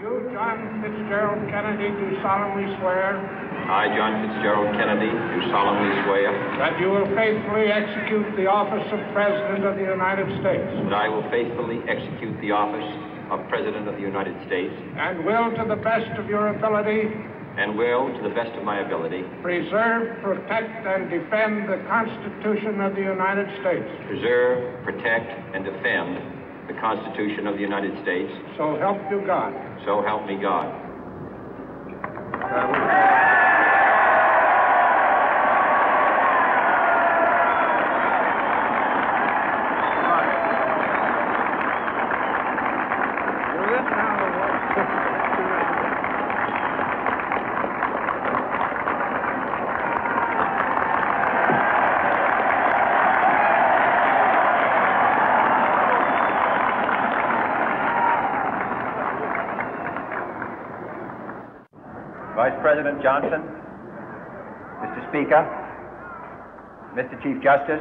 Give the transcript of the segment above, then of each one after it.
You, John Fitzgerald Kennedy, do solemnly swear. I, John Fitzgerald Kennedy, do solemnly swear. That you will faithfully execute the office of President of the United States. That I will faithfully execute the office of President of the United States. And will, to the best of your ability. And will, to the best of my ability. Preserve, protect, and defend the Constitution of the United States. Preserve, protect, and defend the Constitution of the United States. So help you God. So help me God. Vice President Johnson, Mr. Speaker, Mr. Chief Justice,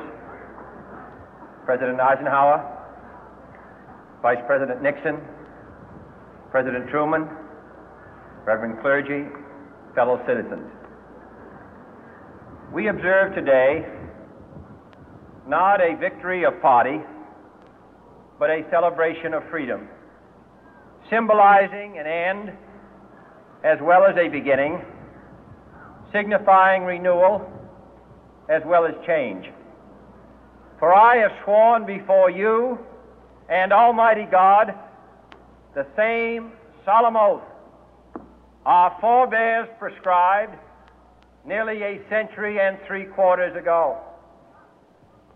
President Eisenhower, Vice President Nixon, President Truman, Reverend clergy, fellow citizens. We observe today not a victory of party, but a celebration of freedom, symbolizing an end as well as a beginning, signifying renewal as well as change. For I have sworn before you and Almighty God the same solemn oath our forebears prescribed nearly a century and 3/4 ago.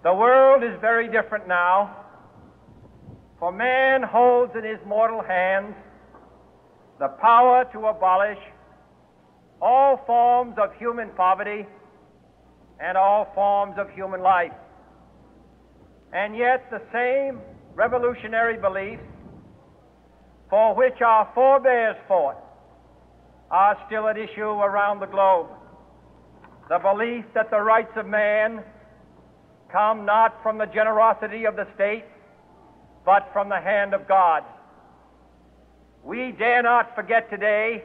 The world is very different now, for man holds in his mortal hands the power to abolish all forms of human poverty and all forms of human life. And yet the same revolutionary beliefs for which our forebears fought are still at issue around the globe. The belief that the rights of man come not from the generosity of the state, but from the hand of God. We dare not forget today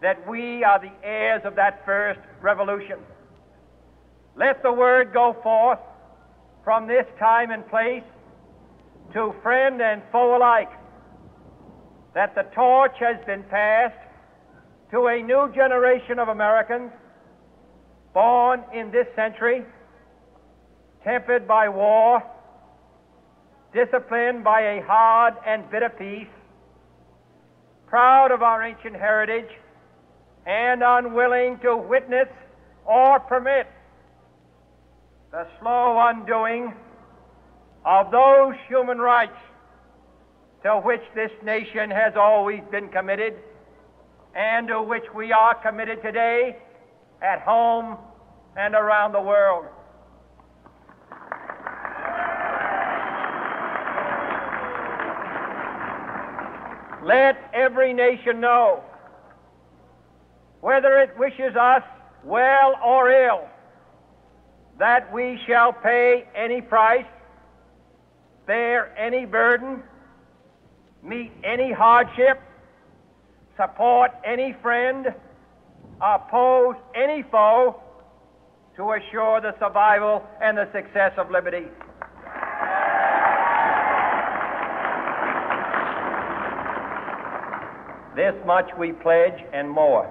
that we are the heirs of that first revolution. Let the word go forth from this time and place to friend and foe alike that the torch has been passed to a new generation of Americans born in this century, tempered by war, disciplined by a hard and bitter peace, proud of our ancient heritage, and unwilling to witness or permit the slow undoing of those human rights to which this nation has always been committed and to which we are committed today at home and around the world. Let every nation know, whether it wishes us well or ill, that we shall pay any price, bear any burden, meet any hardship, support any friend, oppose any foe to assure the survival and the success of liberty. This much we pledge and more.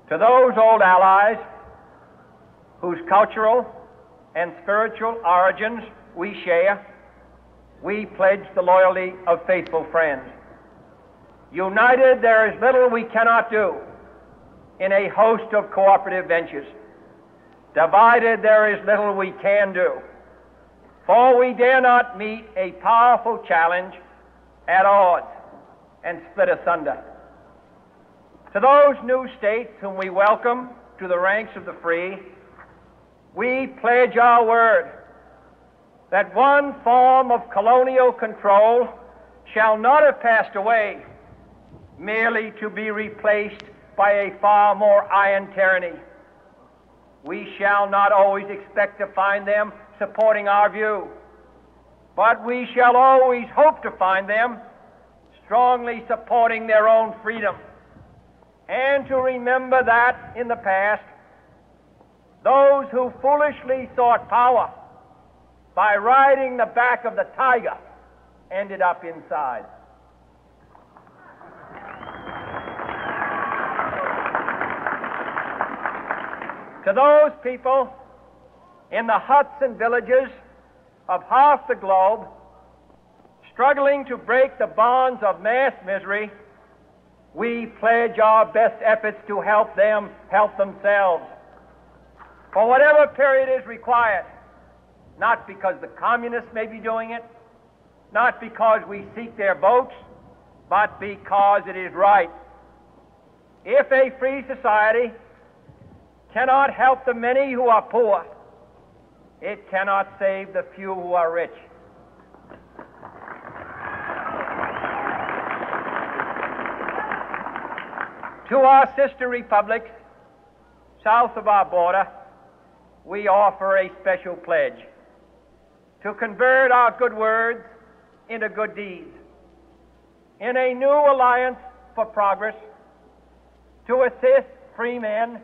To those old allies whose cultural and spiritual origins we share, we pledge the loyalty of faithful friends. United, there is little we cannot do in a host of cooperative ventures. Divided, there is little we can do, for we dare not meet a powerful challenge at odds and split asunder. To those new states whom we welcome to the ranks of the free, we pledge our word that one form of colonial control shall not have passed away merely to be replaced by a far more iron tyranny. We shall not always expect to find them supporting our view, but we shall always hope to find them strongly supporting their own freedom, and to remember that in the past, those who foolishly sought power by riding the back of the tiger ended up inside. To those people in the huts and villages of half the globe struggling to break the bonds of mass misery, we pledge our best efforts to help them help themselves for whatever period is required, not because the communists may be doing it, not because we seek their votes, but because it is right. If a free society cannot help the many who are poor, it cannot save the few who are rich. To our sister republics south of our border, we offer a special pledge to convert our good words into good deeds, in a new alliance for progress, to assist free men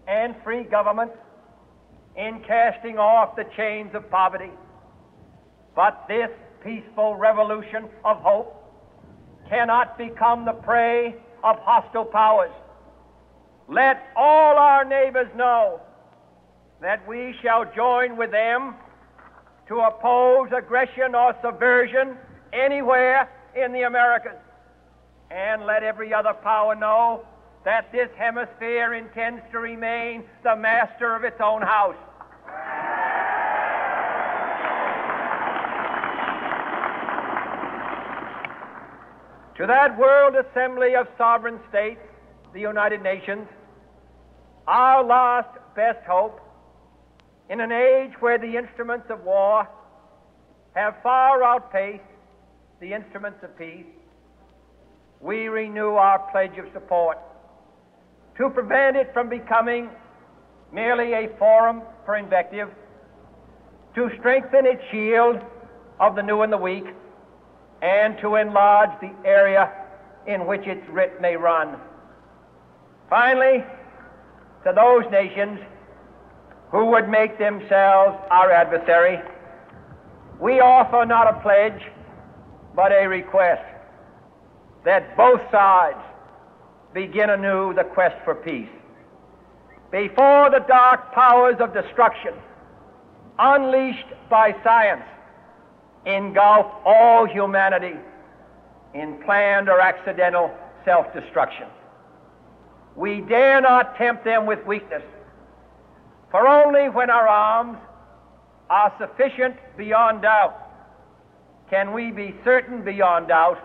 and free governments in casting off the chains of poverty. But this peaceful revolution of hope cannot become the prey of hostile powers. Let all our neighbors know that we shall join with them to oppose aggression or subversion anywhere in the Americas. And let every other power know that this hemisphere intends to remain the master of its own house. To that World Assembly of Sovereign States, the United Nations, our last best hope, in an age where the instruments of war have far outpaced the instruments of peace, we renew our pledge of support to prevent it from becoming merely a forum for invective, to strengthen its shield of the new and the weak, and to enlarge the area in which its writ may run. Finally, to those nations who would make themselves our adversary, we offer not a pledge, but a request that both sides begin anew the quest for peace. Before the dark powers of destruction, unleashed by science, engulf all humanity in planned or accidental self-destruction, we dare not tempt them with weakness, for only when our arms are sufficient beyond doubt can we be certain beyond doubt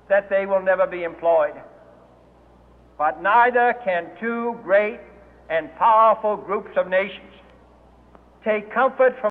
that they will never be employed. But neither can two great and powerful groups of nations take comfort from